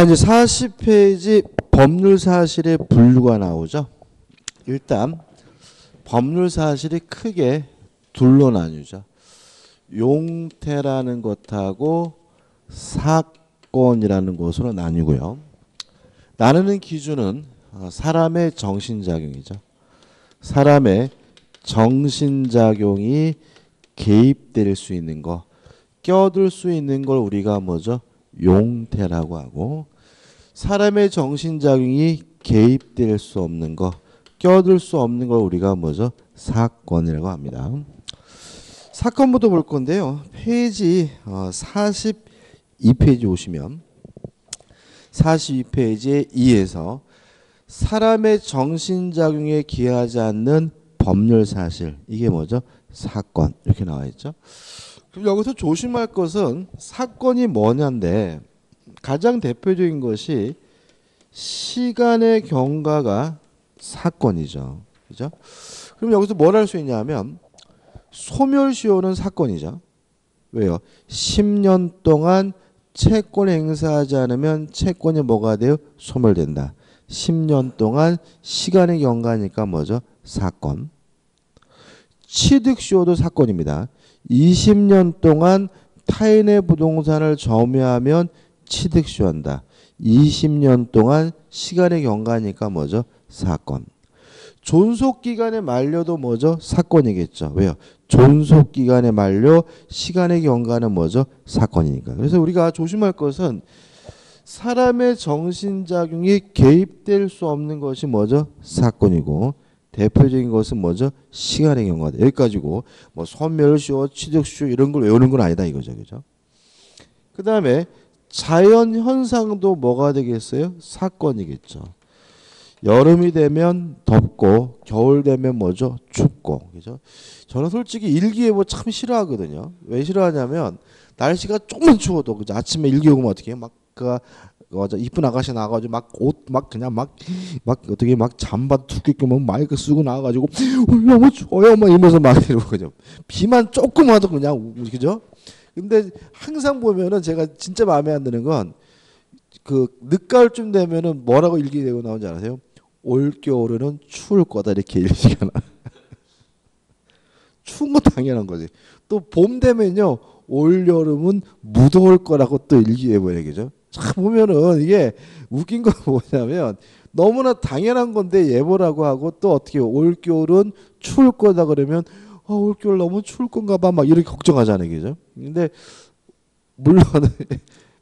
이제 40페이지 법률 사실의 분류가 나오죠. 일단 법률 사실이 크게 둘로 나뉘죠. 용태라는 것하고 사건이라는 것으로 나뉘고요. 나누는 기준은 사람의 정신작용이죠. 사람의 정신작용이 개입될 수 있는 거, 껴들 수 있는 걸 우리가 뭐죠? 용태라고 하고, 사람의 정신작용이 개입될 수 없는 거, 껴들 수 없는 걸 우리가 뭐죠? 사건이라고 합니다. 사건부터 볼 건데요. 페이지 42페이지 오시면 42페이지에 2에서 사람의 정신작용에 기하지 않는 법률 사실, 이게 뭐죠? 사건, 이렇게 나와 있죠. 그럼 여기서 조심할 것은 사건이 뭐냐인데, 가장 대표적인 것이 시간의 경과가 사건이죠. 그죠? 그럼 여기서 뭘 할 수 있냐면 소멸시효는 사건이죠. 왜요? 10년 동안 채권 행사하지 않으면 채권이 뭐가 돼요? 소멸된다. 10년 동안 시간의 경과니까 뭐죠? 사건. 취득시효도 사건입니다. 20년 동안 타인의 부동산을 점유하면 취득시효한다. 20년 동안 시간의 경과니까 뭐죠? 사건. 존속기간의 만료도 뭐죠? 사건이겠죠. 왜요? 존속기간의 만료, 시간의 경과는 뭐죠? 사건이니까. 그래서 우리가 조심할 것은 사람의 정신작용이 개입될 수 없는 것이 뭐죠? 사건이고, 대표적인 것은 뭐죠? 시간의 경과다. 여기까지고, 뭐 소멸시효, 취득시효 이런 걸 외우는 건 아니다 이거죠. 그죠? 그 다음에 자연 현상도 뭐가 되겠어요? 사건이겠죠. 여름이 되면 덥고 겨울 되면 뭐죠? 춥고. 그죠? 저는 솔직히 일기예보 참 싫어하거든요. 왜 싫어하냐면 날씨가 조금만 추워도 그죠? 아침에 일기예보면 어떻게 해요? 막 이쁜 아가씨 나와가지고 막 옷 막 그냥 막 어떻게 막 잠바 두껍게 막 마이크 쓰고 나와가지고 너무 추워요 막 이러면서 막 이러고 그죠? 비만 조금 와도 그냥 그죠? 근데 항상 보면은 제가 진짜 마음에 안 드는 건 그 늦가을쯤 되면은 뭐라고 일기예보 나오는지 아세요? 올 겨울에는 추울 거다 이렇게 일기가 나. 추운 거 당연한 거지. 또 봄 되면요 올 여름은 무더울 거라고 또 일기예보 얘기죠. 참 보면은 이게 웃긴 건 뭐냐면 너무나 당연한 건데 예보라고 하고 또 어떻게 올 겨울은 추울 거다 그러면 올 겨울 너무 추울 건가 봐 막 이렇게 걱정하잖아요. 그죠? 근데 물론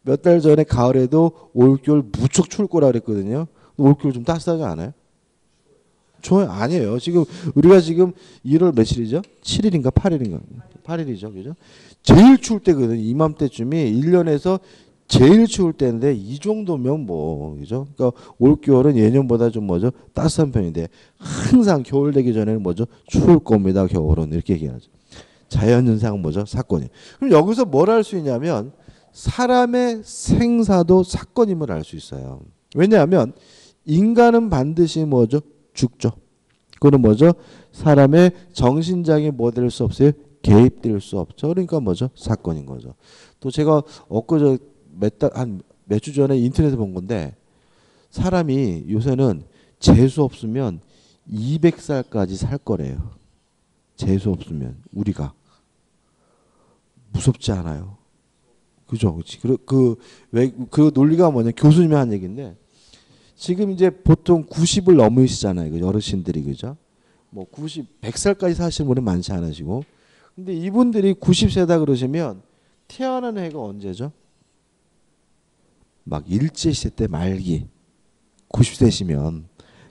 몇 달 전에 가을에도 올 겨울 무척 추울 거라 그랬거든요. 올 겨울 좀 따뜻하지 않아요? 좋아요. 아니에요. 지금 우리가 지금 1월 며칠이죠? 7일인가 8일인가? 8일이죠. 그죠? 제일 추울 때거든요. 이맘때쯤이 1년에서 제일 추울 때인데 이 정도면 뭐 그죠? 그러니까 올 겨울은 예년보다 좀 뭐죠? 따뜻한 편인데 항상 겨울 되기 전에는 뭐죠? 추울 겁니다. 겨울은 이렇게 얘기하죠. 자연현상 뭐죠? 사건이. 그럼 여기서 뭘 할 수 있냐면 사람의 생사도 사건임을 알 수 있어요. 왜냐하면 인간은 반드시 뭐죠? 죽죠. 그거는 뭐죠? 사람의 정신장애 뭐 될 수 없어요? 개입될 수 없죠. 그러니까 뭐죠? 사건인 거죠. 또 제가 엊그저 몇 주 전에 인터넷에 본 건데 사람이 요새는 재수 없으면 200살까지 살 거래요. 재수 없으면 우리가 무섭지 않아요. 그죠? 그 논리가 뭐냐? 교수님이 한 얘기인데 지금 이제 보통 90을 넘으시잖아요. 그 어르신들이 그죠? 뭐 100살까지 사시는 분은 많지 않으시고. 근데 이분들이 90세다 그러시면 태어나는 해가 언제죠? 막 일제시대 때 말기 90세시면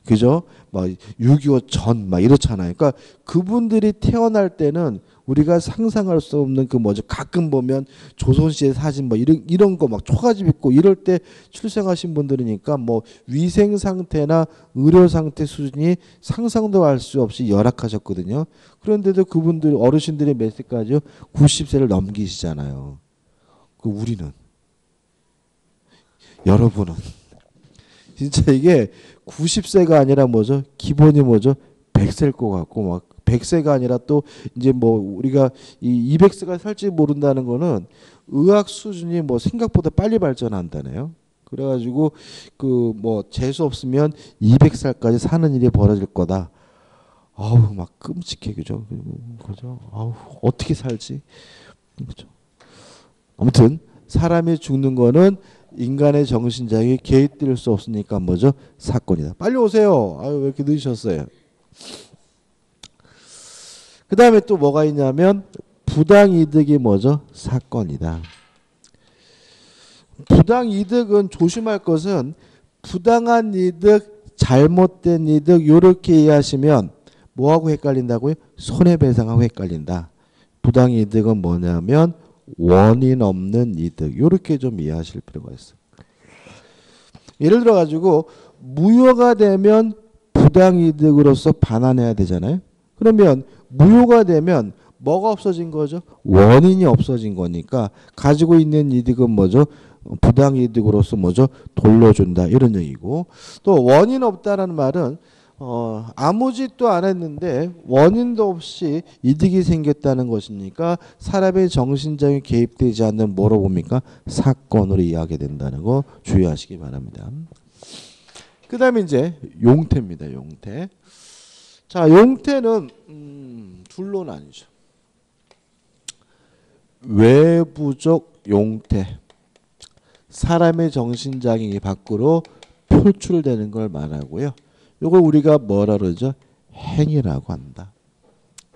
그죠? 막 6.25 전 막 이렇잖아요. 그러니까 그분들이 태어날 때는 우리가 상상할 수 없는 그 뭐죠? 가끔 보면 조선시대 사진 뭐 이런 거 막 초가집 있고 이럴 때 출생하신 분들이니까 뭐 위생 상태나 의료 상태 수준이 상상도 할 수 없이 열악하셨거든요. 그런데도 그분들 어르신들이 몇 세까지요? 90세를 넘기시잖아요. 그 우리는 여러분은 진짜 이게 90세가 아니라 뭐죠? 기본이 뭐죠? 100세일 것 같고 막 100세가 아니라 또 이제 뭐 우리가 이 200세가 살지 모른다는 거는 의학 수준이 뭐 생각보다 빨리 발전한다네요. 그래가지고 그 뭐 재수 없으면 200살까지 사는 일이 벌어질 거다. 아우 막 끔찍해 그죠? 그죠? 아우 어떻게 살지? 그죠? 아무튼 사람이 죽는 거는 인간의 정신장애 개입될 수 없으니까 뭐죠? 사건이다. 빨리 오세요. 아유 왜 이렇게 늦으셨어요? 그 다음에 또 뭐가 있냐면 부당이득이 뭐죠? 사건이다. 부당이득은 조심할 것은 부당한 이득, 잘못된 이득 이렇게 이해하시면 뭐하고 헷갈린다고요? 손해배상하고 헷갈린다. 부당이득은 뭐냐면 원인 없는 이득 이렇게 좀 이해하실 필요가 있어요. 예를 들어 가지고 무효가 되면 부당이득으로서 반환해야 되잖아요. 그러면 무효가 되면 뭐가 없어진 거죠? 원인이 없어진 거니까 가지고 있는 이득은 뭐죠? 부당이득으로서 뭐죠? 돌려준다 이런 얘기고 또 원인 없다라는 말은 아무 짓도 안 했는데 원인도 없이 이득이 생겼다는 것이니까 사람의 정신장애 개입되지 않는 뭐로 봅니까? 사건으로 이해하게 된다는 거 주의하시기 바랍니다. 그 다음에 이제 용태입니다. 용태. 자, 용태는 둘로 나뉘죠. 외부적 용태. 사람의 정신장애 밖으로 표출되는 걸 말하고요. 이걸 우리가 뭐라 그러죠? 행위라고 한다.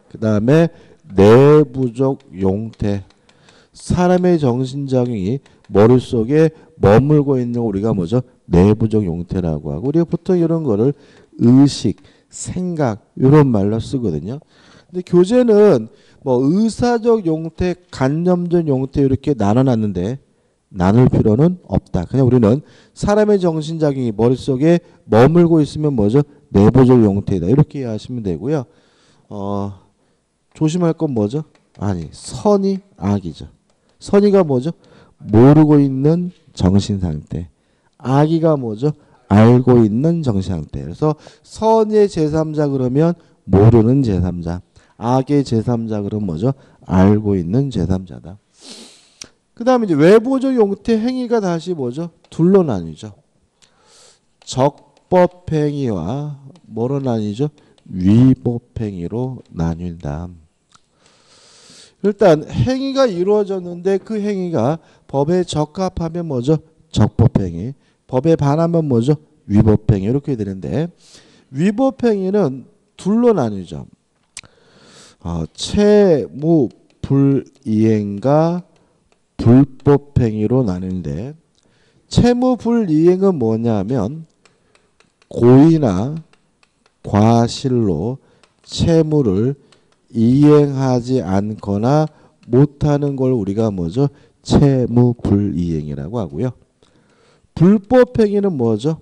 그 다음에 내부적 용태. 사람의 정신장애이 머릿속에 머물고 있는 거 우리가 뭐죠? 내부적 용태라고 하고 우리가 보통 이런 거를 의식, 생각 이런 말로 쓰거든요. 근데 교재는 뭐 의사적 용태, 간념적 용태 이렇게 나눠놨는데 나눌 필요는 없다. 그냥 우리는 사람의 정신장애이 머릿속에 머물고 있으면 뭐죠? 내부적 용태이다. 이렇게 이해하시면 되고요. 조심할 건 뭐죠? 아니, 선의, 악이죠. 선의가 뭐죠? 모르고 있는 정신상태. 악의가 뭐죠? 알고 있는 정신상태. 그래서 선의 제3자 그러면 모르는 제3자. 악의 제3자 그러면 뭐죠? 알고 있는 제3자다. 그 다음에 이제 외부적 용태 행위가 다시 뭐죠? 둘로 나뉘죠. 적법행위와 뭐로 나뉘죠? 위법행위로 나뉜다. 일단 행위가 이루어졌는데 그 행위가 법에 적합하면 뭐죠? 적법행위. 법에 반하면 뭐죠? 위법행위. 이렇게 되는데 위법행위는 둘로 나뉘죠. 채무 불이행과 불법행위로 나누는데 채무 불이행은 뭐냐면 고의나 과실로 채무를 이행하지 않거나 못하는 걸 우리가 뭐죠? 채무 불이행이라고 하고요. 불법행위는 뭐죠?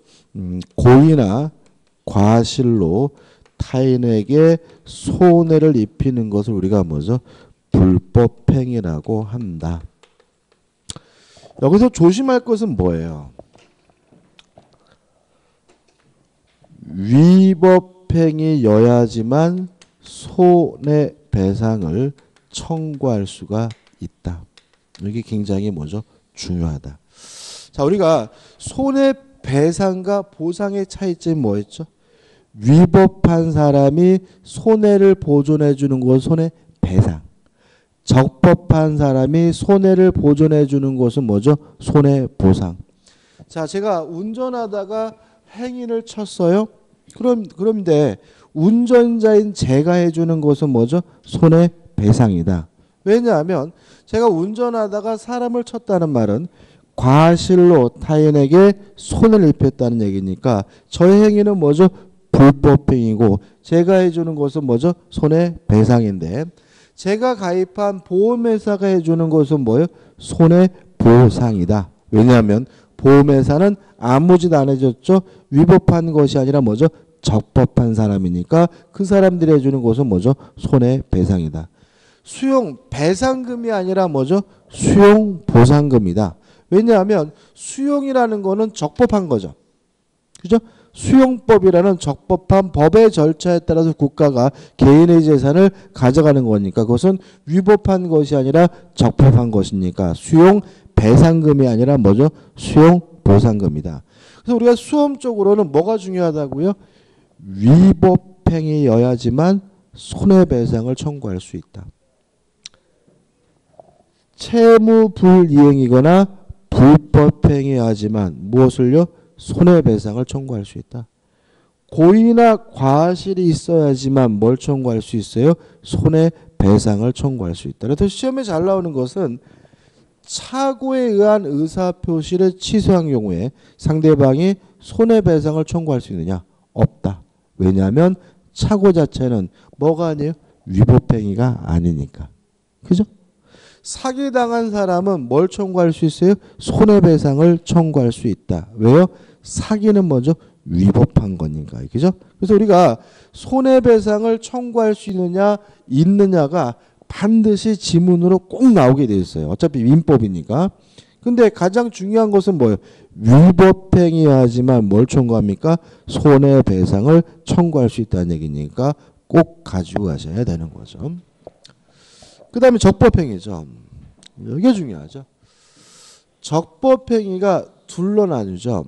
고의나 과실로 타인에게 손해를 입히는 것을 우리가 뭐죠? 불법행위라고 한다. 여기서 조심할 것은 뭐예요? 위법행위여야지만 손해배상을 청구할 수가 있다. 이게 굉장히 뭐죠? 중요하다. 자, 우리가 손해배상과 보상의 차이점이 뭐였죠? 위법한 사람이 손해를 보존해 주는 건 손해배상. 적법한 사람이 손해를 보존해 주는 것은 뭐죠? 손해보상. 자, 제가 운전하다가 행인을 쳤어요. 그런데 운전자인 제가 해주는 것은 뭐죠? 손해배상이다. 왜냐하면 제가 운전하다가 사람을 쳤다는 말은 과실로 타인에게 손해를 입혔다는 얘기니까 저의 행위는 뭐죠? 불법행위고 제가 해주는 것은 뭐죠? 손해배상인데 제가 가입한 보험회사가 해주는 것은 뭐예요? 손해보상이다. 왜냐하면 보험회사는 아무 짓 안 해줬죠. 위법한 것이 아니라 뭐죠? 적법한 사람이니까 그 사람들이 해주는 것은 뭐죠? 손해배상이다. 수용배상금이 아니라 뭐죠? 수용보상금이다. 왜냐하면 수용이라는 거는 적법한 거죠. 그죠? 수용법이라는 적법한 법의 절차에 따라서 국가가 개인의 재산을 가져가는 거니까 그것은 위법한 것이 아니라 적법한 것이니까 수용 배상금이 아니라 뭐죠? 수용 보상금이다. 그래서 우리가 수험적으로는 뭐가 중요하다고요? 위법행위여야지만 손해배상을 청구할 수 있다. 채무불이행이거나 불법행위하지만 무엇을요? 손해배상을 청구할 수 있다. 고의나 과실이 있어야지만 뭘 청구할 수 있어요? 손해배상을 청구할 수 있다. 그래서 시험에 잘 나오는 것은 착오에 의한 의사표시를 취소한 경우에 상대방이 손해배상을 청구할 수 있느냐? 없다. 왜냐하면 착오 자체는 뭐가 아니에요? 위법행위가 아니니까. 그죠? 사기당한 사람은 뭘 청구할 수 있어요? 손해배상을 청구할 수 있다. 왜요? 사기는 먼저 위법한 거니까. 그죠? 그래서 우리가 손해배상을 청구할 수 있느냐가 반드시 지문으로 꼭 나오게 돼 있어요. 어차피 민법이니까. 근데 가장 중요한 것은 뭐예요? 위법행위하지만 뭘 청구합니까? 손해배상을 청구할 수 있다는 얘기니까 꼭 가지고 가셔야 되는 거죠. 그 다음에 적법행위죠. 이게 중요하죠. 적법행위가 둘로 나뉘죠.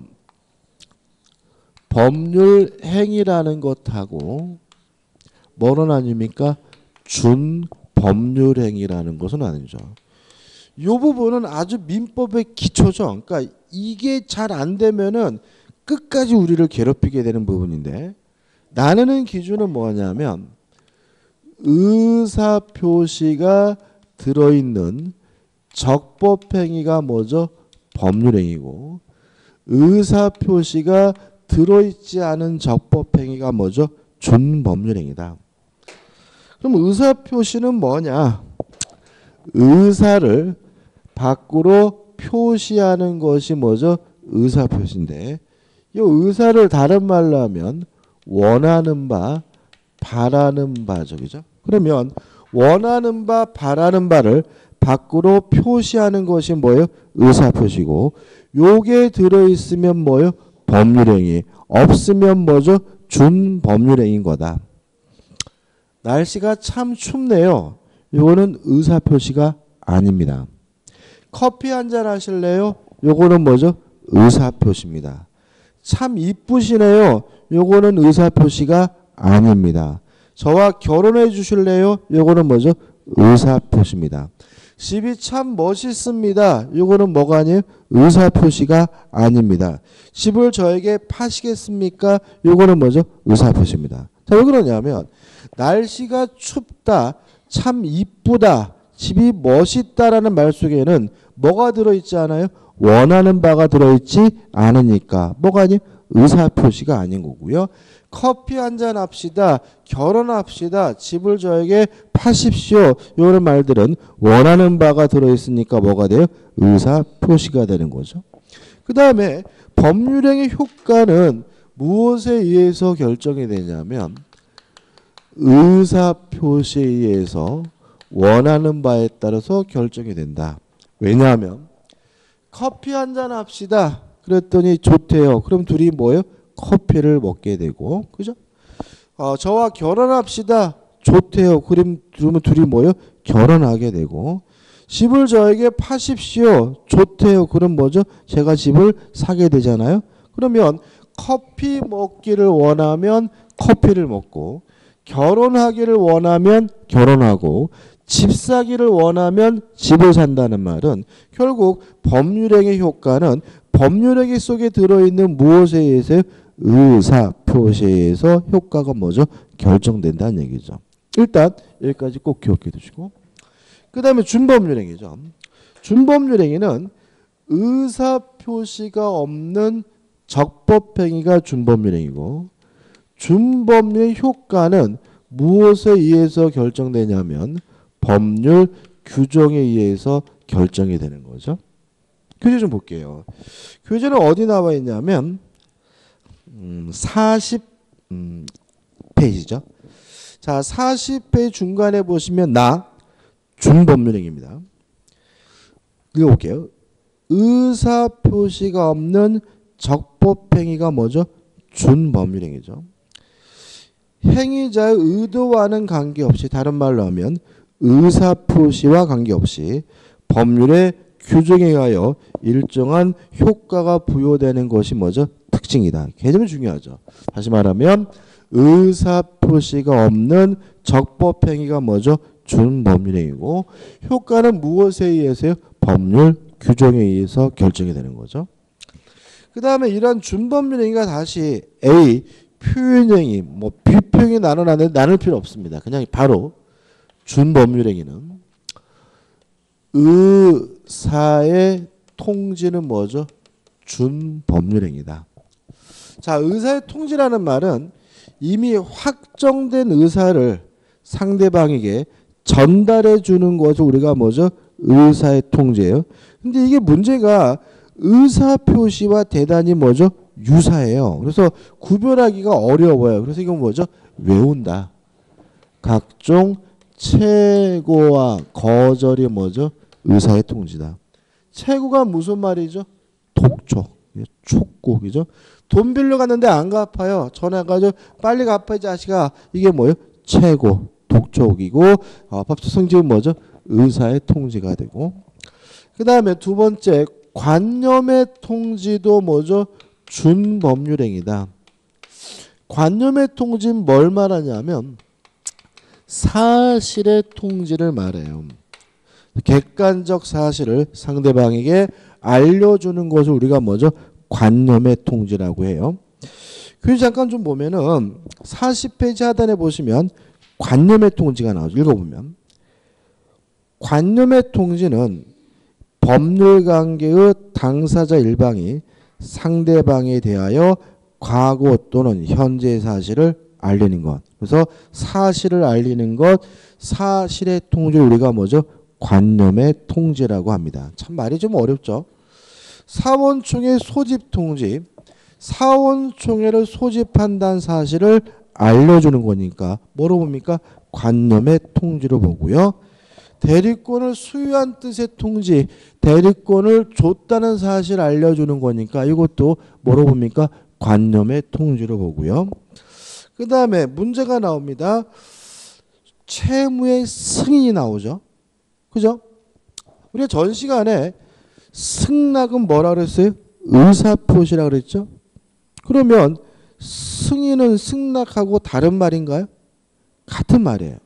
법률행위라는 것하고 뭐로 나뉩니까? 준법률행위라는 것은 나뉘죠. 이 부분은 아주 민법의 기초죠. 그러니까 이게 잘 안 되면은 끝까지 우리를 괴롭히게 되는 부분인데, 나누는 기준은 뭐냐면 의사표시가 들어있는 적법행위가 뭐죠? 법률행위고, 의사표시가 들어있지 않은 적법행위가 뭐죠? 준법률행위다. 그럼 의사표시는 뭐냐? 의사를 밖으로 표시하는 것이 뭐죠? 의사표시인데, 이 의사를 다른 말로 하면 원하는 바, 바라는 바죠. 그죠? 그러면 원하는 바, 바라는 바를 밖으로 표시하는 것이 뭐예요? 의사표시고, 요게 들어있으면 뭐예요? 법률행위. 없으면 뭐죠? 준법률행위인 거다. 날씨가 참 춥네요. 요거는 의사표시가 아닙니다. 커피 한잔 하실래요? 요거는 뭐죠? 의사표시입니다. 참 이쁘시네요. 요거는 의사표시가 아닙니다. 저와 결혼해 주실래요? 요거는 뭐죠? 의사표시입니다. 집이 참 멋있습니다. 요거는 뭐가 아니에요? 의사표시가 아닙니다. 집을 저에게 파시겠습니까? 요거는 뭐죠? 의사표시입니다. 자, 왜 그러냐면 날씨가 춥다, 참 이쁘다, 집이 멋있다라는 말 속에는 뭐가 들어있지 않아요? 원하는 바가 들어있지 않으니까 뭐가 아니에요? 의사표시가 아닌 거고요. 커피 한잔 합시다, 결혼합시다, 집을 저에게 파십시오, 이런 말들은 원하는 바가 들어있으니까 뭐가 돼요? 의사표시가 되는 거죠. 그 다음에 법률행위 효과는 무엇에 의해서 결정이 되냐면 의사표시에 의해서 원하는 바에 따라서 결정이 된다. 왜냐하면 커피 한잔 합시다 그랬더니 좋대요. 그럼 둘이 뭐예요? 커피를 먹게 되고, 그죠? 저와 결혼합시다 좋대요. 그러면 둘이 뭐예요? 결혼하게 되고, 집을 저에게 파십시오 좋대요. 그럼 뭐죠? 제가 집을 사게 되잖아요. 그러면 커피 먹기를 원하면 커피를 먹고, 결혼하기를 원하면 결혼하고, 집 사기를 원하면 집을 산다는 말은 결국 법률행위 효과는 법률행위 속에 들어있는 무엇에 의해서? 의사표시에 의해서 효과가 뭐죠? 결정된다는 얘기죠. 일단 여기까지 꼭 기억해 두시고, 그 다음에 준법률행위죠. 준법률행위는 의사표시가 없는 적법행위가 준법률행위고, 준법률 효과는 무엇에 의해서 결정되냐면 법률 규정에 의해서 결정이 되는 거죠. 교재 좀 볼게요. 교재는 어디 나와 있냐면 40페이지죠. 자, 40페이지 중간에 보시면 준법률행위입니다. 읽어볼게요. 의사표시가 없는 적법행위가 뭐죠? 준법률행위죠. 행위자의 의도와는 관계없이, 다른 말로 하면 의사표시와 관계없이 법률의 규정에 의하여 일정한 효과가 부여되는 것이 뭐죠? 특징이다. 개념이 중요하죠. 다시 말하면 의사표시가 없는 적법행위가 뭐죠? 준법률행위고 효과는 무엇에 의해서요? 법률 규정에 의해서 결정이 되는 거죠. 그 다음에 이러한 준법률행위가 다시 A 표현행위, 뭐 비표현이 나눌 필요 없습니다. 그냥 바로 준법률행위는 의사의 통지는 뭐죠? 준법률행위다. 자, 의사의 통지라는 말은 이미 확정된 의사를 상대방에게 전달해 주는 것을 우리가 뭐죠? 의사의 통지예요. 근데 이게 문제가 의사표시와 대단히 뭐죠? 유사해요. 그래서 구별하기가 어려워요. 그래서 이건 뭐죠? 외운다. 각종 최고와 거절이 뭐죠? 의사의 통지다. 최고가 무슨 말이죠? 독촉, 촉구이죠. 돈 빌려 갔는데 안 갚아요. 전화가지고 빨리 갚아 이 자식아. 이게 뭐예요? 최고, 독촉이고 법적 성질은 뭐죠? 의사의 통지가 되고. 그 다음에 두 번째 관념의 통지도 뭐죠? 준법률행위다. 관념의 통지는 뭘 말하냐면 사실의 통지를 말해요. 객관적 사실을 상대방에게 알려주는 것을 우리가 뭐죠? 관념의 통지라고 해요. 그 잠깐 좀 보면은 40페이지 하단에 보시면 관념의 통지가 나오죠. 읽어보면 관념의 통지는 법률관계의 당사자 일방이 상대방에 대하여 과거 또는 현재의 사실을 알리는 것. 그래서 사실을 알리는 것, 사실의 통지를 우리가 뭐죠? 관념의 통지라고 합니다. 참 말이 좀 어렵죠. 사원총회 소집 통지, 사원총회를 소집한다는 사실을 알려주는 거니까 뭐로 봅니까? 관념의 통지로 보고요. 대리권을 수유한 뜻의 통지, 대리권을 줬다는 사실을 알려주는 거니까 이것도 뭐로 봅니까? 관념의 통지로 보고요. 그 다음에 문제가 나옵니다. 채무의 승인이 나오죠. 그죠? 우리가 전 시간에 승낙은 뭐라 그랬어요? 의사표시라 그랬죠? 그러면 승인은 승낙하고 다른 말인가요? 같은 말이에요.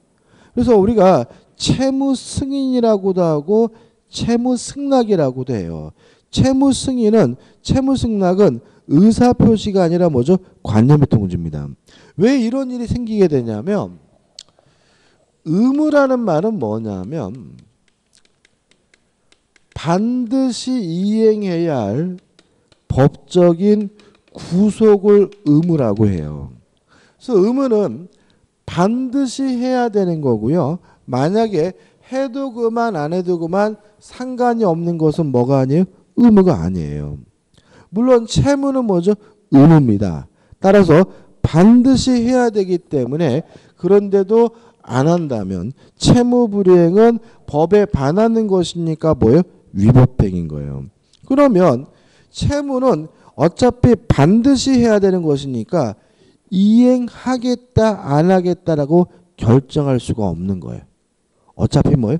그래서 우리가 채무 승인이라고도 하고 채무 승낙이라고도 해요. 채무 승인은 채무 승낙은 의사표시가 아니라 뭐죠? 관념의 통지입니다. 왜 이런 일이 생기게 되냐면 의무라는 말은 뭐냐면 반드시 이행해야 할 법적인 구속을 의무라고 해요. 그래서 의무는 반드시 해야 되는 거고요. 만약에 해도 그만 안 해도 그만 상관이 없는 것은 뭐가 아니에요? 의무가 아니에요. 물론 채무는 뭐죠? 의무입니다. 따라서 반드시 해야 되기 때문에 그런데도 안 한다면 채무 불이행은 법에 반하는 것이니까 뭐예요? 위법행위인 거예요. 그러면 채무는 어차피 반드시 해야 되는 것이니까 이행하겠다 안 하겠다라고 결정할 수가 없는 거예요. 어차피 뭐예요?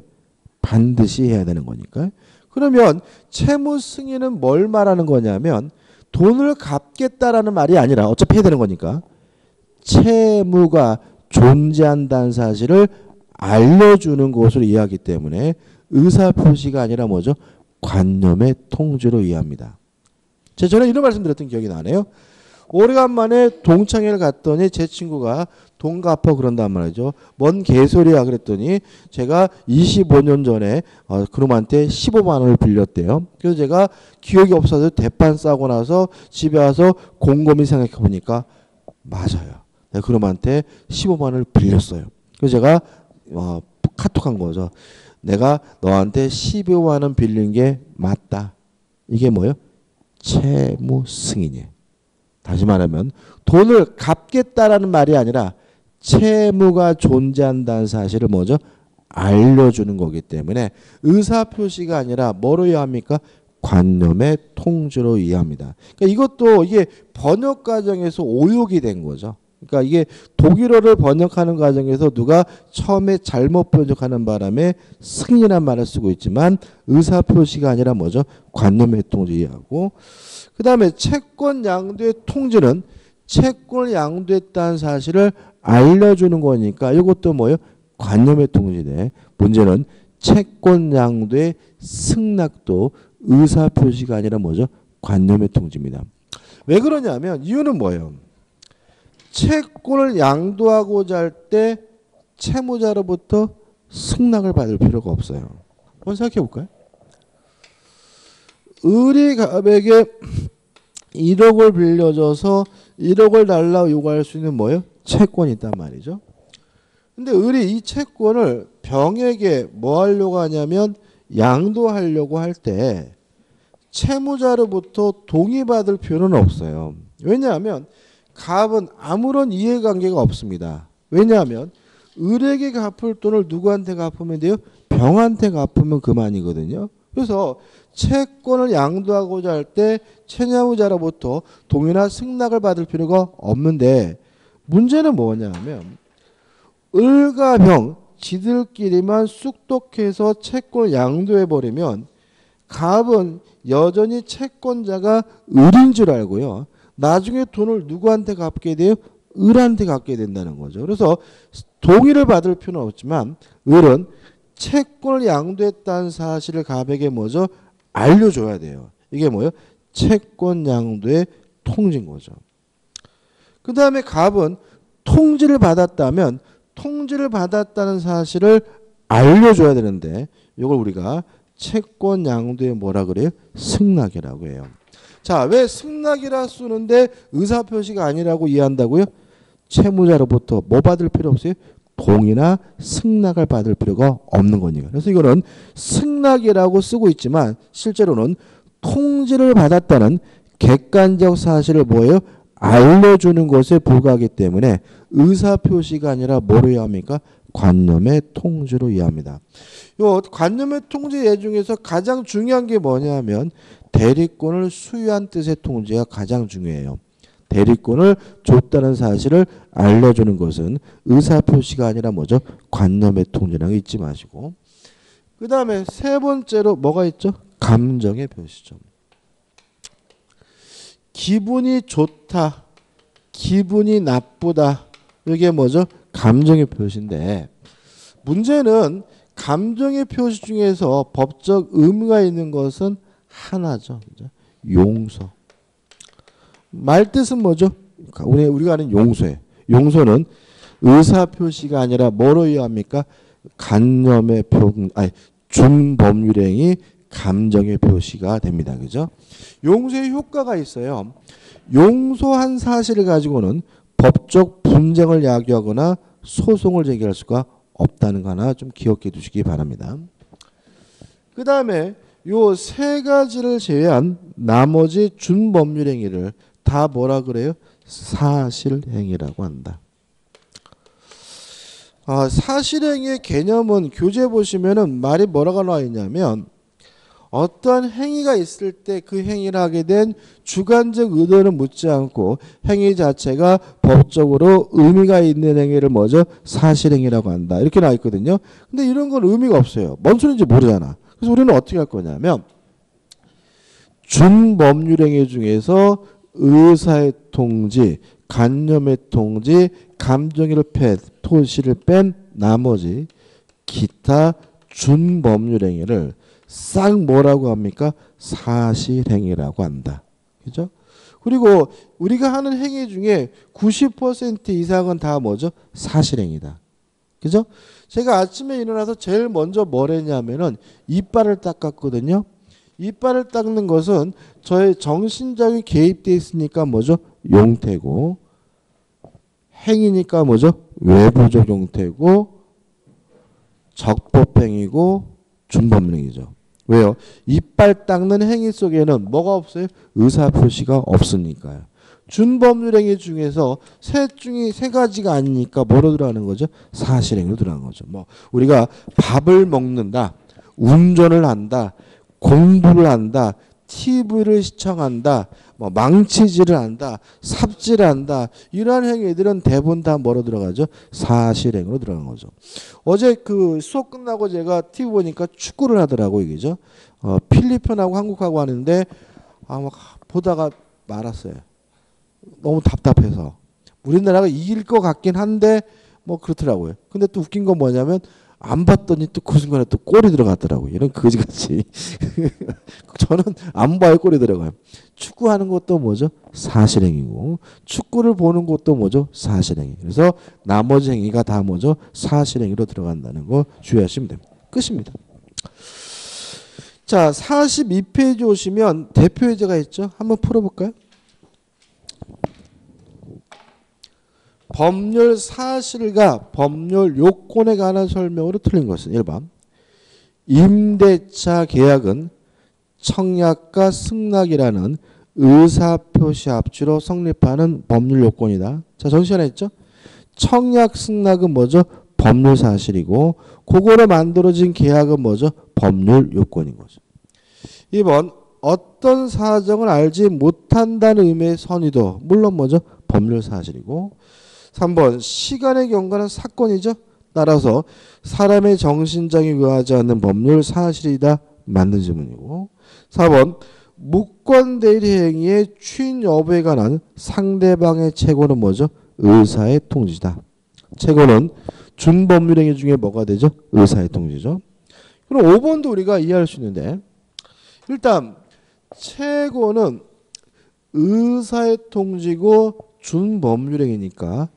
반드시 해야 되는 거니까. 그러면 채무 승인은 뭘 말하는 거냐면 돈을 갚겠다라는 말이 아니라 어차피 해야 되는 거니까 채무가 존재한다는 사실을 알려주는 것으로 이해하기 때문에 의사표시가 아니라 뭐죠? 관념의 통지로 이해합니다. 제가 전에 이런 말씀 드렸던 기억이 나네요. 오래간만에 동창회를 갔더니 제 친구가 돈 갚어 그런단 말이죠. 뭔 개소리야 그랬더니 제가 25년 전에 그놈한테 15만 원을 빌렸대요. 그래서 제가 기억이 없어서 대판 싸고 나서 집에 와서 곰곰이 생각해 보니까 맞아요. 내가 그놈한테 15만 원을 빌렸어요. 그래서 제가 카톡한 거죠. 내가 너한테 15만 원 빌린 게 맞다. 이게 뭐예요? 채무 승인이에요. 다시 말하면 돈을 갚겠다라는 말이 아니라 채무가 존재한다는 사실을 뭐죠? 알려주는 거기 때문에 의사표시가 아니라 뭐로 이해합니까? 관념의 통지로 이해합니다. 그러니까 이것도 이게 번역 과정에서 오역이 된 거죠. 그러니까 이게 독일어를 번역하는 과정에서 누가 처음에 잘못 번역하는 바람에 승인이란 말을 쓰고 있지만 의사표시가 아니라 뭐죠? 관념의 통지 이해하고 그 다음에 채권 양도의 통지는 채권을 양도했다는 사실을 알려주는 거니까 이것도 뭐예요? 관념의 통지네. 문제는 채권 양도의 승낙도 의사표시가 아니라 뭐죠? 관념의 통지입니다. 왜 그러냐면 이유는 뭐예요? 채권을 양도하고자 할 때 채무자로부터 승낙을 받을 필요가 없어요. 한번 생각해 볼까요? 을이 갑에게 1억을 빌려줘서 1억을 달라고 요구할 수 있는 뭐예요? 채권이 있단 말이죠. 근데 을이 이 채권을 병에게 뭐 하려고 하냐면 양도하려고 할 때 채무자로부터 동의받을 필요는 없어요. 왜냐하면 갑은 아무런 이해관계가 없습니다. 왜냐하면 을에게 갚을 돈을 누구한테 갚으면 돼요? 병한테 갚으면 그만이거든요. 그래서 채권을 양도하고자 할 때 채무자로부터 동의나 승낙을 받을 필요가 없는데 문제는 뭐냐면 을과 병 지들끼리만 쑥독해서 채권을 양도해버리면 갑은 여전히 채권자가 을인 줄 알고요. 나중에 돈을 누구한테 갚게 돼요? 을한테 갚게 된다는 거죠. 그래서 동의를 받을 필요는 없지만 을은 채권을 양도했다는 사실을 갑에게 뭐죠? 알려줘야 돼요. 이게 뭐예요? 채권 양도의 통지인 거죠. 그 다음에 갑은 통지를 받았다면 통지를 받았다는 사실을 알려줘야 되는데 이걸 우리가 채권 양도에 뭐라 그래요? 승낙이라고 해요. 자, 왜 승낙이라 쓰는데 의사표시가 아니라고 이해한다고요? 채무자로부터 뭐 받을 필요 없어요? 동의나 승낙을 받을 필요가 없는 거니까. 그래서 이거는 승낙이라고 쓰고 있지만 실제로는 통지를 받았다는 객관적 사실을 뭐예요? 알려주는 것에 불과하기 때문에 의사표시가 아니라 뭐로 이해합니까? 관념의 통지로 이해합니다. 요 관념의 통지 예 중에서 가장 중요한 게 뭐냐면 대리권을 수유한 뜻의 통지가 가장 중요해요. 대리권을 줬다는 사실을 알려주는 것은 의사표시가 아니라 뭐죠? 관념의 통지라는 거 잊지 마시고. 그 다음에 세 번째로 뭐가 있죠? 감정의 표시죠. 기분이 좋다, 기분이 나쁘다. 이게 뭐죠? 감정의 표시인데 문제는 감정의 표시 중에서 법적 의미가 있는 것은 하나죠. 용서. 말뜻은 뭐죠? 우리가 아는 용서예요. 용서는 의사표시가 아니라 뭐로 이해합니까? 관념의 준법률행위 감정의 표시가 됩니다. 그죠? 용서의 효과가 있어요. 용서한 사실을 가지고는 법적 분쟁을 야기하거나 소송을 제기할 수가 없다는 거 하나 좀 기억해 두시기 바랍니다. 그 다음에 요 세 가지를 제외한 나머지 준법률행위를 다 뭐라 그래요? 사실행위라고 한다. 사실행위의 개념은 교재 보시면은 말이 뭐라고 나와 있냐면 어떤 행위가 있을 때 그 행위를 하게 된 주관적 의도는 묻지 않고 행위 자체가 법적으로 의미가 있는 행위를 뭐죠? 사실행위라고 한다. 이렇게 나와 있거든요. 근데 이런 건 의미가 없어요. 뭔 소리인지 모르잖아. 그래서 우리는 어떻게 할 거냐면 준법률행위 중에서 의사의 통지, 관념의 통지, 감정의 토시를 뺀 나머지 기타 준법률행위를 싹 뭐라고 합니까? 사실행위라고 한다. 그죠? 그리고 우리가 하는 행위 중에 90% 이상은 다 뭐죠? 사실행위다. 그죠? 제가 아침에 일어나서 제일 먼저 뭘 했냐면은 이빨을 닦았거든요. 이빨을 닦는 것은 저의 정신적인 개입되어 있으니까 뭐죠? 용태고 행위니까 뭐죠? 외부적 용태고 적법행위고 준법행위죠. 왜요? 이빨 닦는 행위 속에는 뭐가 없어요? 의사표시가 없으니까요. 준법률행위 중에서 세 가지가 아니니까 뭐로 들어가는 거죠? 사실행위로 들어가는 거죠. 뭐 우리가 밥을 먹는다, 운전을 한다, 공부를 한다, TV를 시청한다, 뭐 망치질을 한다, 삽질을 한다 이러한 행위들은 대부분 다 뭐로 들어가죠? 사실행위로 들어간 거죠. 어제 그 수업 끝나고 제가 TV 보니까 축구를 하더라고 이게죠. 필리핀하고 한국하고 하는데 막 보다가 말았어요. 너무 답답해서. 우리나라가 이길 것 같긴 한데 뭐 그렇더라고요. 근데 또 웃긴 건 뭐냐면 안 봤더니 또 그 순간에 또 골이 들어갔더라고요. 이런 거지같이. 저는 안 봐요. 골이 들어가요. 축구하는 것도 뭐죠? 사실행위고 축구를 보는 것도 뭐죠? 사실행위. 그래서 나머지 행위가 다 뭐죠? 사실행위로 들어간다는 거 주의하시면 됩니다. 끝입니다. 자, 42페이지 오시면 대표 예제가 있죠? 한번 풀어볼까요? 법률 사실과 법률 요건에 관한 설명으로 틀린 것은 1번 임대차 계약은 청약과 승낙이라는 의사표시 합치로 성립하는 법률 요건이다. 자, 전 시간에 했죠? 청약 승낙은 뭐죠? 법률 사실이고 그거로 만들어진 계약은 뭐죠? 법률 요건인 거죠. 2번 어떤 사정을 알지 못한다는 의미의 선의도 물론 뭐죠? 법률 사실이고 3번 시간의 경과는 사건이죠. 따라서 사람의 정신장에 의하지 않는 법률 사실이다. 맞는 질문이고 4번 무권대리 행위의 추인 여부에 관한 상대방의 채권은 뭐죠? 의사의 통지다. 채권은 준법률 행위 중에 뭐가 되죠? 의사의 통지죠. 그럼 5번도 우리가 이해할 수 있는데 일단 채권은 의사의 통지고 준법률 행위니까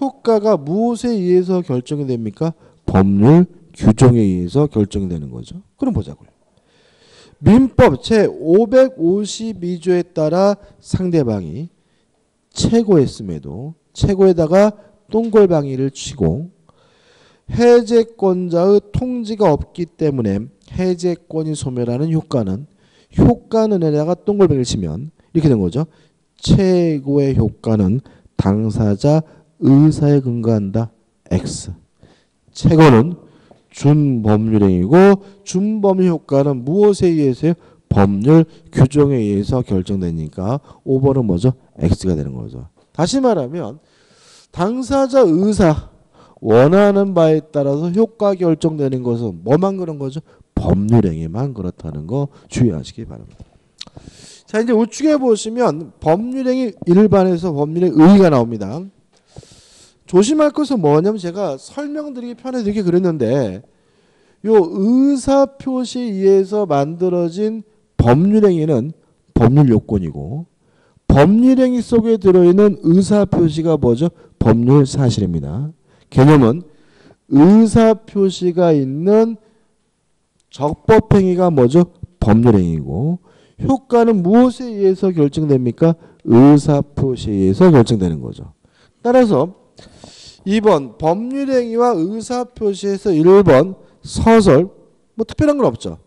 효과가 무엇에 의해서 결정이 됩니까? 법률 규정에 의해서 결정이 되는 거죠. 그럼 보자고요. 민법 제552조에 따라 상대방이 채고했음에도 채고에다가 똥골방위를 치고 해제권자의 통지가 없기 때문에 해제권이 소멸하는 효과는에다가 똥골방위를 치면 이렇게 된 거죠. 채고의 효과는 당사자 의사에 근거한다. X. 채권은 준법률행위고 준법률 효과는 무엇에 의해서요? 법률 규정에 의해서 결정되니까 5번은 뭐죠? X가 되는 거죠. 다시 말하면 당사자 의사 원하는 바에 따라서 효과 결정되는 것은 뭐만 그런 거죠? 법률행위만 그렇다는 거 주의하시기 바랍니다. 자, 이제 우측에 보시면 법률행위 일반에서 법률의 의의가 나옵니다. 조심할 것은 뭐냐면 제가 설명드리기 편해드리게 그랬는데 요 의사표시에 의해서 만들어진 법률행위는 법률 요건이고 법률행위 속에 들어있는 의사표시가 뭐죠? 법률 사실입니다. 개념은 의사표시가 있는 적법행위가 뭐죠? 법률행위고 효과는 무엇에 의해서 결정됩니까? 의사표시에 의해서 결정되는 거죠. 따라서 2번 법률행위와 의사표시에서 1번 서설 뭐 특별한 건 없죠.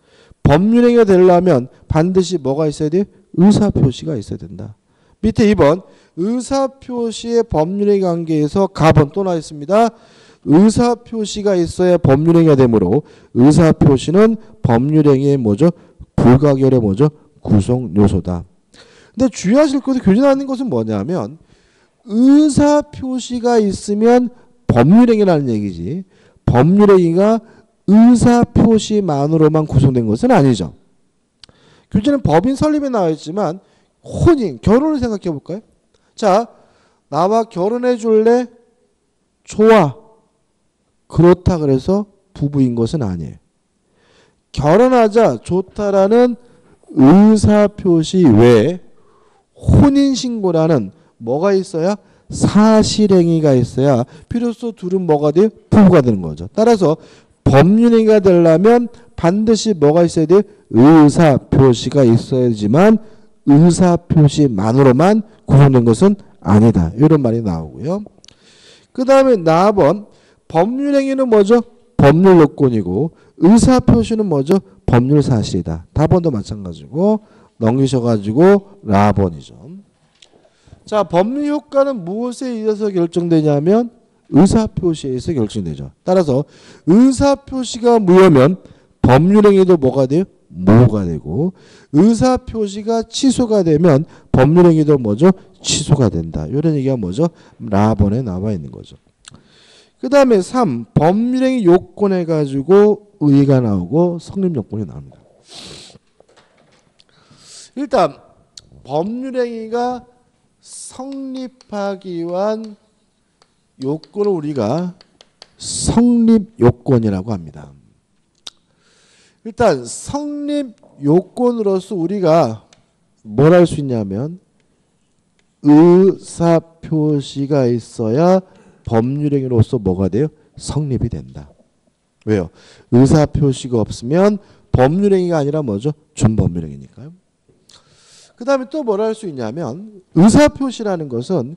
법률행위가 되려면 반드시 뭐가 있어야 돼요? 의사표시가 있어야 된다. 밑에 2번 의사표시의 법률행위 관계에서 가번 또 나와 있습니다. 의사표시가 있어야 법률행위가 되므로 의사표시는 법률행위의 뭐죠? 불가결의 뭐죠? 구성 요소다. 근데 주의하실 것은 교재 나와 있는 것은 뭐냐면 의사표시가 있으면 법률행위라는 얘기지 법률행위가 의사표시만으로만 구성된 것은 아니죠. 교재는 법인 설립에 나와 있지만 혼인, 결혼을 생각해 볼까요? 자, 나와 결혼해 줄래? 좋아. 그렇다 그래서 부부인 것은 아니에요. 결혼하자 좋다라는 의사표시 외에 혼인신고라는 뭐가 있어야? 사실행위가 있어야 비로소 둘은 뭐가 돼요? 부부가 되는 거죠. 따라서 법률행위가 되려면 반드시 뭐가 있어야 돼요? 의사표시가 있어야지만 의사표시만으로만 구성된 것은 아니다. 이런 말이 나오고요. 그 다음에 나번 법률행위는 뭐죠? 법률 요건이고 의사표시는 뭐죠? 법률 사실이다. 답번도 마찬가지고 넘기셔가지고 라번이죠. 자, 법률 효과는 무엇에 의해서 결정되냐면 의사표시에 의해서 결정되죠. 따라서 의사표시가 무효면 법률행위도 뭐가 돼요? 무효가 되고 의사표시가 취소가 되면 법률행위도 뭐죠? 취소가 된다. 이런 얘기가 뭐죠? 라번에 나와 있는 거죠. 그 다음에 3. 법률행위 요건해 가지고 의의가 나오고 성립요건이 나옵니다. 일단 법률행위가 성립하기 위한 요건을 우리가 성립요건이라고 합니다. 일단 성립요건으로서 우리가 뭘 할 수 있냐면 의사표시가 있어야 법률행위로서 뭐가 돼요? 성립이 된다. 왜요? 의사표시가 없으면 법률행위가 아니라 뭐죠? 준법률행위니까요. 그 다음에 또 뭘 할 수 있냐면 의사표시라는 것은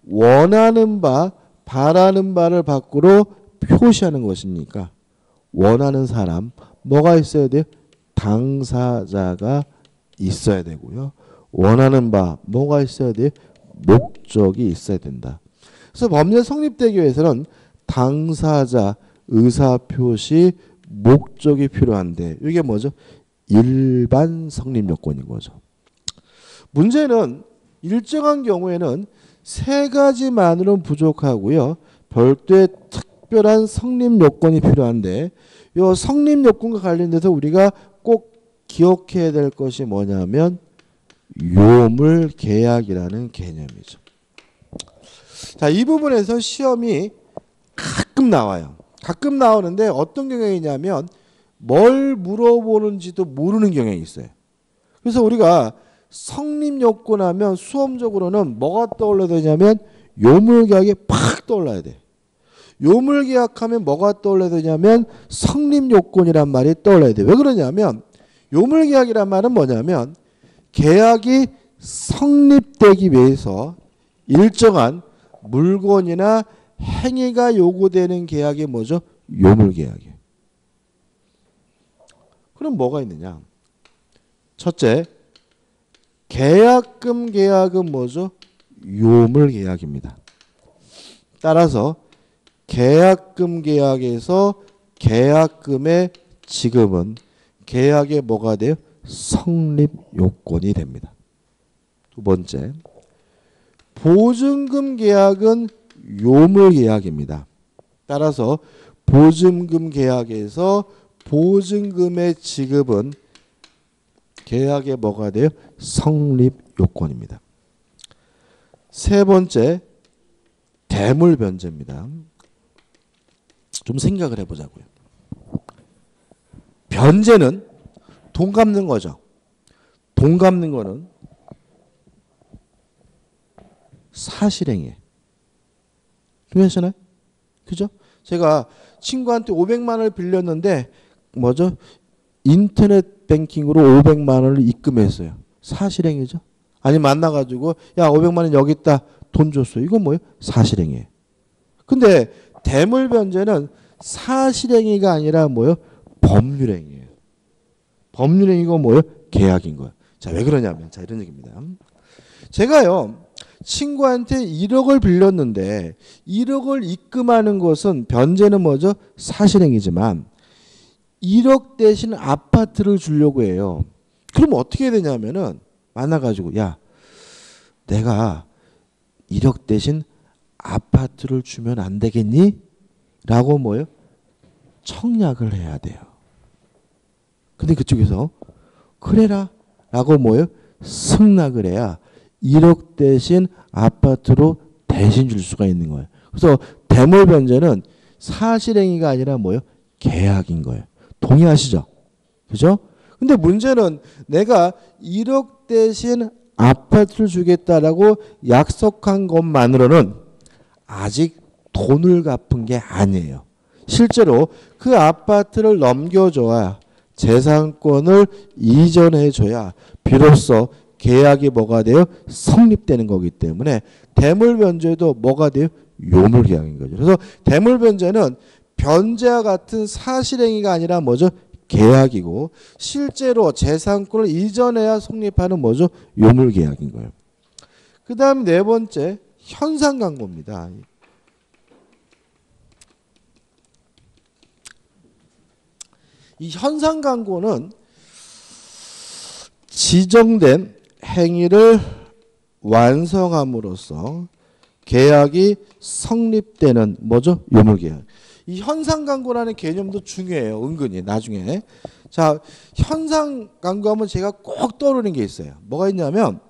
원하는 바, 바라는 바를 밖으로 표시하는 것이니까 원하는 사람, 뭐가 있어야 돼요? 당사자가 있어야 되고요. 원하는 바, 뭐가 있어야 돼요? 목적이 있어야 된다. 그래서 법률 성립되기 위해서는 당사자, 의사표시, 목적이 필요한데 이게 뭐죠? 일반 성립 요건인 거죠. 문제는 일정한 경우에는 세 가지만으로는 부족하고요. 별도의 특별한 성립 요건이 필요한데 이 성립 요건과 관련돼서 우리가 꼭 기억해야 될 것이 뭐냐면 요물 계약이라는 개념이죠. 자, 이 부분에서 시험이 가끔 나와요. 가끔 나오는데 어떤 경향이냐면 뭘 물어보는지도 모르는 경향이 있어요. 그래서 우리가 성립요건 하면 수험적으로는 뭐가 떠올라야 되냐면 요물계약이 팍 떠올라야 돼. 요물계약하면 뭐가 떠올라야 되냐면 성립요건이란 말이 떠올라야 돼. 왜 그러냐면 요물계약이란 말은 뭐냐면 계약이 성립되기 위해서 일정한 물건이나 행위가 요구되는 계약이 뭐죠? 요물계약이에요. 그럼 뭐가 있느냐? 첫째, 계약금 계약은 뭐죠? 요물계약입니다. 따라서 계약금 계약에서 계약금의 지급은 계약의 뭐가 돼요? 성립요건이 됩니다. 두 번째, 보증금 계약은 요물계약입니다. 따라서 보증금 계약에서 보증금의 지급은 계약의 뭐가 돼요? 성립요건입니다. 세 번째, 대물변제입니다. 좀 생각을 해보자고요. 변제는 돈 갚는 거죠. 돈 갚는 거는 사실행위에. 동의하시나요? 그죠? 제가 친구한테 500만 원을 빌렸는데 뭐죠? 인터넷 뱅킹으로 500만 원을 입금했어요. 사실행위죠. 아니 만나가지고 야 500만 원 여기 있다. 돈 줬어. 이건 뭐예요? 사실행위예요. 근데 대물변제는 사실행위가 아니라 뭐예요? 법률행위예요. 법률행위가 뭐예요? 계약인 거예요. 자, 왜 그러냐면 자 이런 얘기입니다. 제가요 친구한테 1억을 빌렸는데 1억을 입금하는 것은 변제는 뭐죠? 사실행위지만 1억 대신 아파트를 주려고 해요. 그럼 어떻게 해야 되냐면은 만나가지고 야 내가 1억 대신 아파트를 주면 안 되겠니? 라고 뭐예요? 청약을 해야 돼요. 근데 그쪽에서 그래라 라고 뭐예요? 승낙을 해야 1억 대신 아파트로 대신 줄 수가 있는 거예요. 그래서 대물변제는 사실행위가 아니라 뭐예요? 계약인 거예요. 동의하시죠? 그죠? 근데 문제는 내가 1억 대신 아파트를 주겠다라고 약속한 것만으로는 아직 돈을 갚은 게 아니에요. 실제로 그 아파트를 넘겨줘야 재산권을 이전해줘야 비로소 계약이 뭐가 돼요? 성립되는 거기 때문에 대물변제도 뭐가 돼요? 요물계약인 거죠. 그래서 대물변제는 변제와 같은 사실행위가 아니라 뭐죠? 계약이고 실제로 재산권을 이전해야 성립하는 뭐죠? 요물계약인 거예요. 그 다음 네 번째 현상광고입니다. 이 현상광고는 지정된 행위를 완성함으로써 계약이 성립되는 뭐죠? 요물계약. 이 현상강구라는 개념도 중요해요. 은근히 나중에. 자, 현상강구하면 제가 꼭 떠오르는 게 있어요. 뭐가 있냐면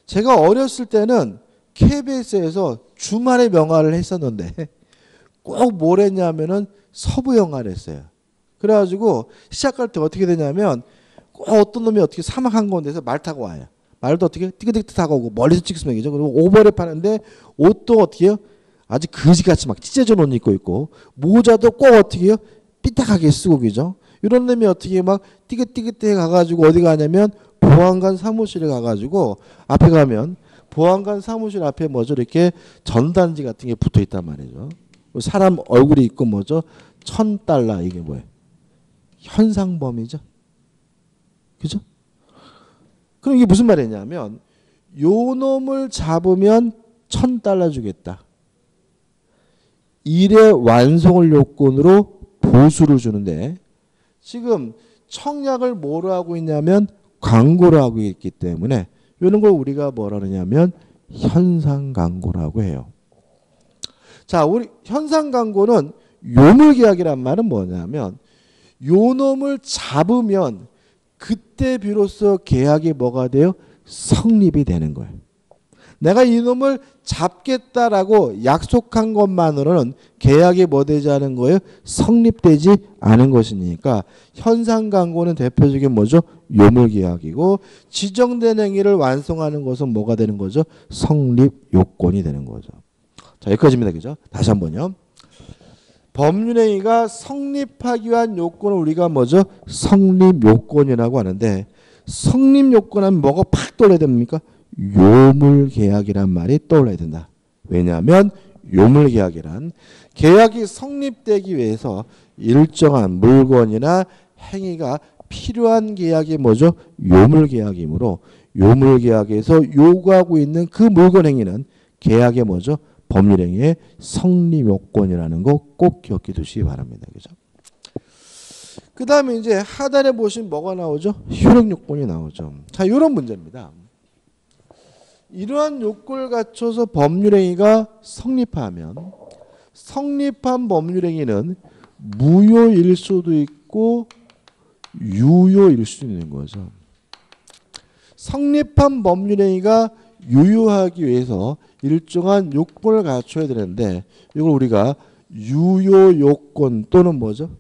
제가 어렸을 때는 KBS에서 주말에 명화를 했었는데 꼭 뭘 했냐면은 서부 영화를 했어요. 그래가지고 시작할 때 어떻게 되냐면 꼭 어떤 놈이 어떻게 사막 한가운데서 말 타고 와요. 말도 어떻게 띠그띠그 타고 오고 멀리서 찍으면 이죠. 그리고 오버랩 하는데 옷도 어떻게 해요? 아주 거지같이 막 찢어진 옷 입고 있고 모자도 꼭 어떻게 해요? 삐딱하게 쓰고 그죠? 이런 놈이 어떻게 막 띠긋띠긋해 가가지고 어디 가냐면 보안관 사무실에 가가지고 앞에 가면 보안관 사무실 앞에 뭐죠? 이렇게 전단지 같은 게 붙어 있단 말이죠. 사람 얼굴이 있고 뭐죠? $1,000 이게 뭐예요? 현상범이죠. 그죠? 그럼 이게 무슨 말이냐면 요 놈을 잡으면 $1,000 주겠다. 일의 완성을 요건으로 보수를 주는데 지금 청약을 뭐로 하고 있냐면 광고로 하고 있기 때문에 이런 걸 우리가 뭐라 그러냐면 현상광고라고 해요. 자, 우리 현상광고는 요물계약이란 말은 뭐냐면 요 놈을 잡으면 그때 비로소 계약이 뭐가 돼요? 성립이 되는 거예요. 내가 이 놈을 잡겠다라고 약속한 것만으로는 계약이 뭐 되지 않은 거예요? 성립되지 않은 것이니까 현상광고는 대표적인 뭐죠? 요물계약이고 지정된 행위를 완성하는 것은 뭐가 되는 거죠? 성립 요건이 되는 거죠. 자, 여기까지입니다. 그죠? 다시 한번요. 법률행위가 성립하기 위한 요건을 우리가 뭐죠? 성립요건이라고 하는데 성립요건 하면 뭐가 팍 떠올라야 됩니까? 요물계약이란 말이 떠올라야 된다. 왜냐하면 요물계약이란 계약이 성립되기 위해서 일정한 물건이나 행위가 필요한 계약이 뭐죠? 요물계약이므로 요물계약에서 요구하고 있는 그 물건 행위는 계약의 뭐죠? 법률행위의 성립요건이라는 거 꼭 기억해 두시기 바랍니다. 그죠? 그 다음에 이제 하단에 보시면 뭐가 나오죠? 효력요건이 나오죠. 자, 이런 문제입니다. 이러한 요건을 갖춰서 법률행위가 성립하면 성립한 법률행위는 무효일 수도 있고 유효일 수도 있는 거죠. 성립한 법률행위가 유효하기 위해서 일정한 요건을 갖춰야 되는데 이걸 우리가 유효 요건 또는 뭐죠?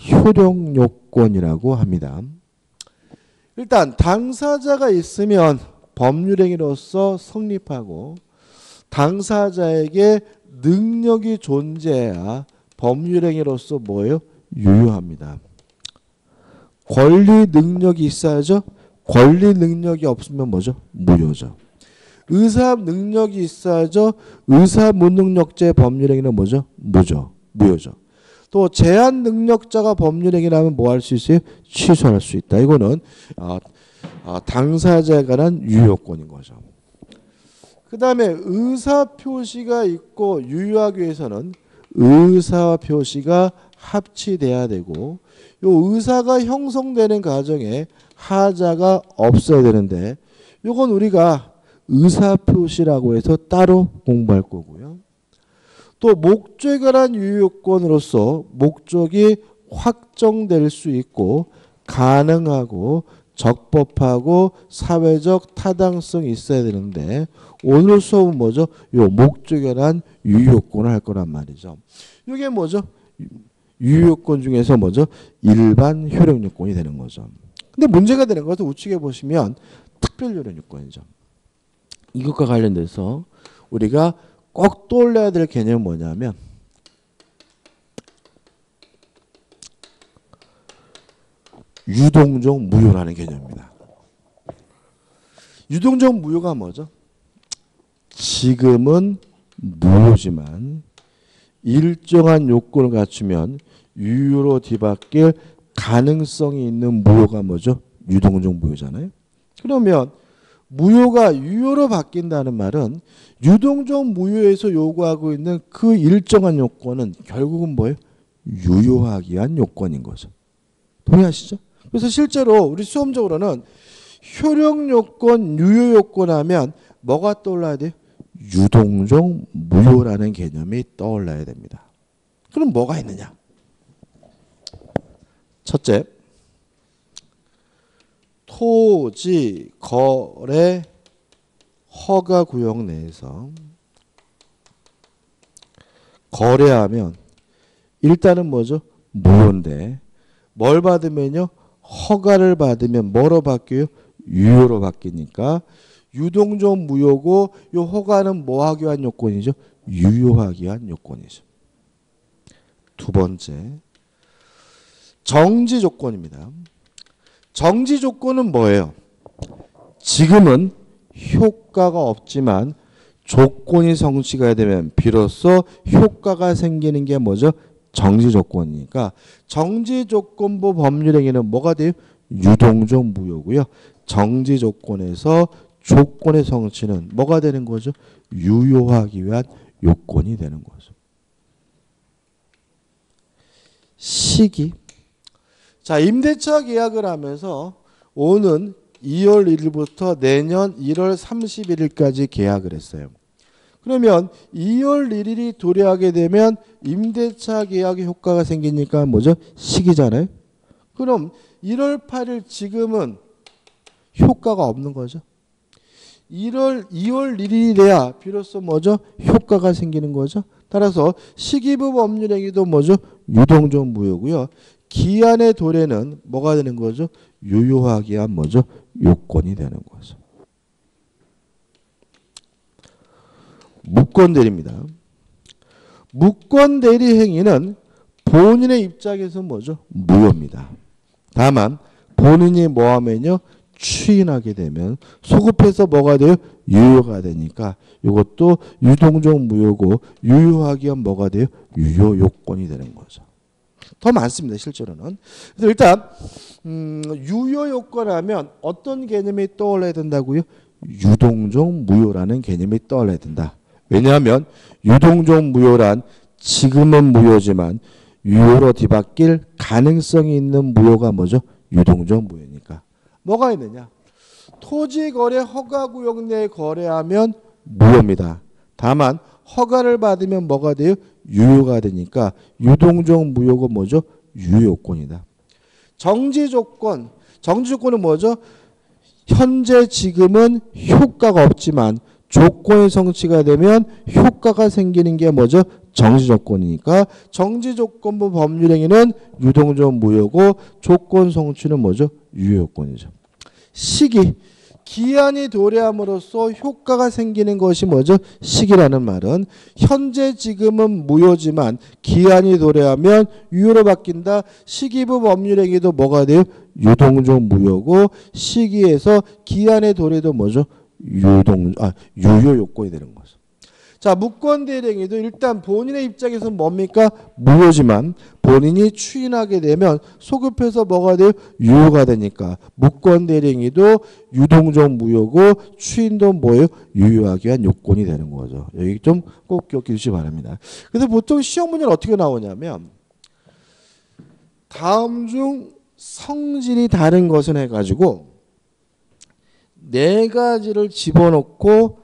효력 요건이라고 합니다. 일단 당사자가 있으면 법률행위로서 성립하고 당사자에게 능력이 존재해야 법률행위로서 뭐예요? 유효합니다. 권리 능력이 있어야죠. 권리 능력이 없으면 뭐죠? 무효죠. 의사 능력이 있어야죠. 의사 무능력자의 법률행위는 뭐죠? 무효죠. 또 제한 능력자가 법률행위라면 뭐 할 수 있어요? 취소할 수 있다. 이거는 당사자에 관한 유효권인 거죠. 그 다음에 의사표시가 있고 유효하기 위해서는 의사표시가 합치돼야 되고 요 의사가 형성되는 과정에 하자가 없어야 되는데 요건 우리가 의사표시라고 해서 따로 공부할 거고요. 또 목적에 관한 유효권으로서 목적이 확정될 수 있고 가능하고 적법하고 사회적 타당성이 있어야 되는데 오늘 수업은 뭐죠? 요 목적에 관한 유효권을 할 거란 말이죠. 이게 뭐죠? 유효권 중에서 뭐죠? 일반 효력요건이 되는 거죠. 근데 문제가 되는 것은 우측에 보시면 특별효력요건이죠. 이것과 관련돼서 우리가 꼭 떠올려야 될 개념은 뭐냐면 유동적 무효라는 개념입니다. 유동적 무효가 뭐죠? 지금은 무효지만 일정한 요건을 갖추면 유효로 뒤바뀔 가능성이 있는 무효가 뭐죠? 유동적 무효잖아요. 그러면 무효가 유효로 바뀐다는 말은 유동적 무효에서 요구하고 있는 그 일정한 요건은 결국은 뭐예요? 유효하기 위한 요건인 거죠. 동의하시죠? 그래서 실제로 우리 수험적으로는 효력 요건, 유효 요건 하면 뭐가 떠올라야 돼요? 유동적 무효라는 개념이 떠올라야 됩니다. 그럼 뭐가 있느냐? 첫째, 토지 거래 허가 구역 내에서 거래하면 일단은 뭐죠? 무효인데 뭘 받으면요? 허가를 받으면 뭐로 바뀌어요? 유효로 바뀌니까 유동적 무효고 요 허가는 뭐 하기 위한 요건이죠? 유효하기 위한 요건이죠. 두 번째, 정지 조건입니다. 정지 조건은 뭐예요? 지금은 효과가 없지만 조건이 성취가 되면 비로소 효과가 생기는 게 뭐죠? 정지 조건이니까 정지 조건부 법률행위는 뭐가 돼요? 유동적 무효고요. 정지 조건에서 조건의 성취는 뭐가 되는 거죠? 유효하기 위한 요건이 되는 거죠. 시기. 자, 임대차 계약을 하면서 오는 2월 1일부터 내년 1월 31일까지 계약을 했어요. 그러면 2월 1일이 도래하게 되면 임대차 계약의 효과가 생기니까 뭐죠? 시기잖아요. 그럼 1월 8일 지금은 효과가 없는 거죠. 2월 1일이 돼야 비로소 뭐죠? 효과가 생기는 거죠. 따라서 시기부 법률행위도 뭐죠? 유동적 무효고요. 기한의 도래는 뭐가 되는 거죠? 유효하기 위한 뭐죠? 요건이 되는 거죠. 무권대리입니다. 무권대리 행위는 본인의 입장에서 뭐죠? 무효입니다. 다만 본인이 뭐하면요? 추인하게 되면 소급해서 뭐가 돼요? 유효가 되니까 이것도 유동적 무효고 유효하기 위한 뭐가 돼요? 유효 요건이 되는 거죠. 더 많습니다. 실제로는. 그래서 일단 유효 요건하면 어떤 개념이 떠올라야 된다고요? 유동적 무효라는 개념이 떠올라야 된다. 왜냐하면 유동적 무효란 지금은 무효지만 유효로 뒤바뀔 가능성이 있는 무효가 뭐죠? 유동적 무효니까. 뭐가 있느냐? 토지거래 허가구역 내에 거래하면 무효입니다. 다만 허가를 받으면 뭐가 돼요? 유효가 되니까 유동적 무효가 뭐죠? 유효요건이다. 정지조건. 정지조건은 뭐죠? 현재 지금은 효과가 없지만 조건이 성취가 되면 효과가 생기는 게 뭐죠? 정지조건이니까 정지조건부 법률행위는 유동적 무효고 조건 성취는 뭐죠? 유효요건이죠. 시기. 기한이 도래함으로써 효과가 생기는 것이 뭐죠? 시기라는 말은 현재 지금은 무효지만 기한이 도래하면 유효로 바뀐다. 시기부 법률행위도 뭐가 돼요? 유동적 무효고 시기에서 기한의 도래도 뭐죠? 유효 요건이 되는 거죠. 자, 무권대리행위도 일단 본인의 입장에서 뭡니까? 무효지만 본인이 추인하게 되면 소급해서 뭐가 돼요? 유효가 되니까 무권대리행위도 유동적 무효고 추인도 뭐예요? 유효하기 위한 요건이 되는 거죠. 여기 좀 꼭 기억해 주시기 바랍니다. 그래서 보통 시험 문제는 어떻게 나오냐면 다음 중 성질이 다른 것은 해가지고 네 가지를 집어넣고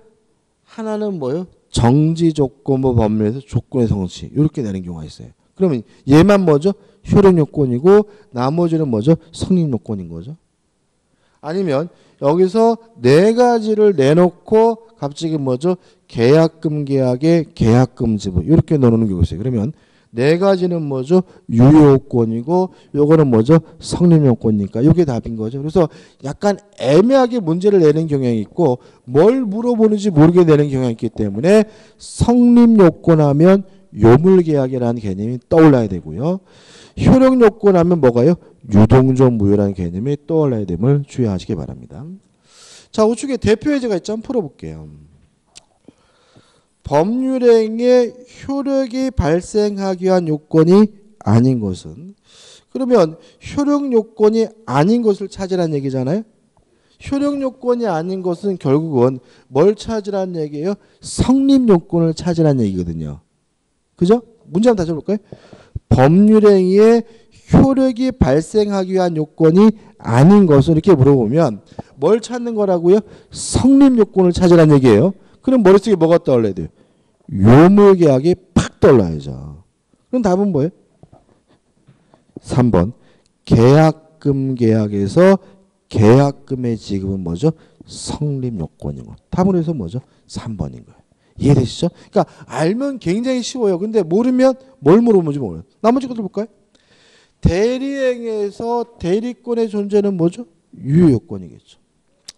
하나는 뭐예요? 정지조건부 법률에서 조건의 성취 이렇게 내는 경우가 있어요. 그러면 얘만 뭐죠? 효력요건이고 나머지는 뭐죠? 성립요건인 거죠. 아니면 여기서 네 가지를 내놓고 갑자기 뭐죠? 계약금 계약의 계약금 지분 이렇게 넣는 경우가 있어요. 그러면 네 가지는 뭐죠? 유효요건이고 요거는 뭐죠? 성립요건이니까 이게 답인 거죠. 그래서 약간 애매하게 문제를 내는 경향이 있고 뭘 물어보는지 모르게 내는 경향이 있기 때문에 성립요건 하면 요물계약이라는 개념이 떠올라야 되고요. 효력요건 하면 뭐가요? 유동적 무효라는 개념이 떠올라야 됨을 주의하시기 바랍니다. 자, 우측에 대표 예제가 있죠. 한번 풀어볼게요. 법률행위의 효력이 발생하기 위한 요건이 아닌 것은 그러면 효력 요건이 아닌 것을 찾으라는 얘기잖아요. 효력 요건이 아닌 것은 결국은 뭘 찾으라는 얘기예요? 성립 요건을 찾으라는 얘기거든요. 그죠? 문제 한번 다시 볼까요? 법률행위의 효력이 발생하기 위한 요건이 아닌 것을 이렇게 물어보면 뭘 찾는 거라고요? 성립 요건을 찾으란 얘기예요. 그럼 머릿속에 뭐가 떠올라야 돼요? 요물계약이 팍 떠올라야죠. 그럼 답은 뭐예요? 3번. 계약금 계약에서 계약금의 지급은 뭐죠? 성립 요건인 거. 답은 그래서 뭐죠? 3번인 거예요. 이해되시죠? 그러니까 알면 굉장히 쉬워요. 근데 모르면 뭘 물어보는지 몰라요. 나머지 것들 볼까요? 대리행위에서 대리권의 존재는 뭐죠? 유효요건이겠죠.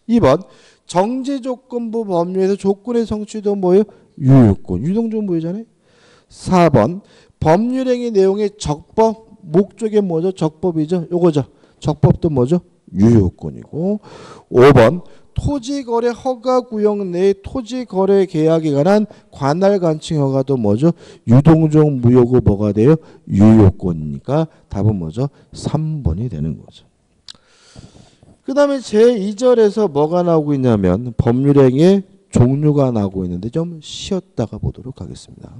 2번. 정지조건부 법률에서 조건의 성취도 뭐예요? 유효요건. 유동조건부잖아요. 4번. 법률행위 내용의 적법, 목적이 뭐죠? 적법이죠. 요거죠. 적법도 뭐죠? 유효요건이고. 5번. 토지거래 허가구역 내의 토지거래 계약에 관한 관할관청 허가도 뭐죠? 유동종 무효고 뭐가 돼요? 유효요건이니까 답은 뭐죠? 3번이 되는 거죠. 그 다음에 제2절에서 뭐가 나오고 있냐면 법률행위의 종류가 나오고 있는데 좀 쉬었다가 보도록 하겠습니다.